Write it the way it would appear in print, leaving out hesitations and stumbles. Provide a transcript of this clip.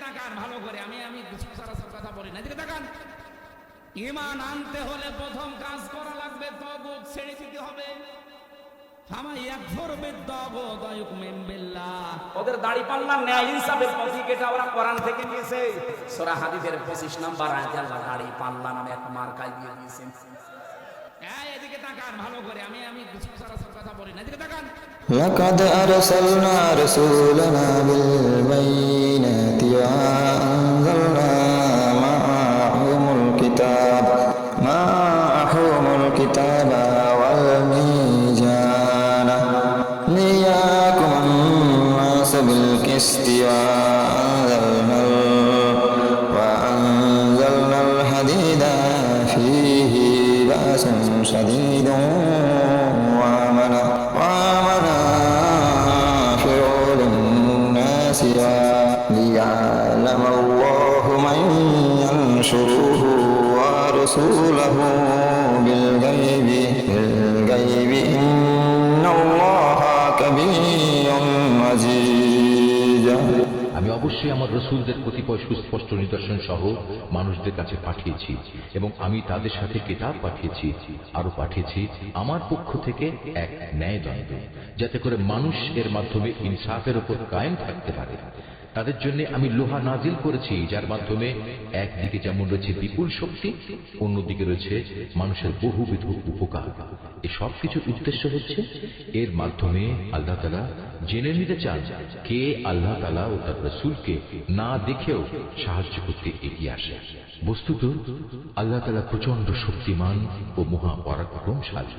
তাকান ভালো করে, আমি সচরাচর কথা বলি না, এদিকে তাকান। ঈমান আনতে হলে প্রথম কাজ করা লাগবে, তাগুত ছেড়ে দিতে হবে। ওদের দাড়ি পাল্লা ন্যায় ইনসাফের প্রতীক, এটা ওরা কোরআন থেকে নিয়েছে। সূরা হাদীদের 25 নম্বর আয়াতে আল্লাহ দাড়ি পাল্লা নামে একটা মার্কায় দিয়ে দিয়েছেন। এদিকে তাকান ভালো করে, আমি সচরাচর কথা বলি না, এদিকে তাকান। লাকাদ আরসালনা রাসূলানা বিল বাইনাতি ওয়া আনজালনা মা'হুমুল কিতাবা ওয়াল মিজানা লিয়াকুমান নাস বিল কিসতি ওয়া আনজালনাল হাদিদা ফীহি বা'সুন শাদীদুন ওয়া মানাফি'ু লিন-নাস লিয়া'লামাল্লাহু মান ইয়ানশুরুহু ওয়া রাসূলুহু বিল-গায়বি ইন্নাল্লাহা কাবিয়্যুন আযীজ। আমি অবশ্যই আমার রাসূলদের কতিপয় সুস্পষ্ট নিদর্শন সহ মানুষদের কাছে পাঠিয়েছি, এবং আমি তাদের সাথে কিতাব পাঠিয়েছি, আরো পাঠিয়েছি আমার পক্ষ থেকে এক ন্যায়দণ্ড, যাতে করে মানুষ এর মাধ্যমে ইনসাফের উপর কায়েম থাকতে পারে। তাদের জন্য আমি লোহা নাজিল করেছি, যার মাধ্যমে একদিকে যেমন রয়েছে বিপুল শক্তি, অন্যদিকে রয়েছে মানুষের বহুবিধ উপকার। এই সব কিছুর উদ্দেশ্য হচ্ছে এর মাধ্যমে আল্লাহ তাআলা জেনে নিতে চান কে আল্লাহ তাআলা ও তার রাসূলকে না দেখেও সাহায্য করতে এগিয়ে আসে। বস্তুত আল্লাহ তাআলা প্রচন্ড শক্তিমান ও মহা পরাক্রমশালী।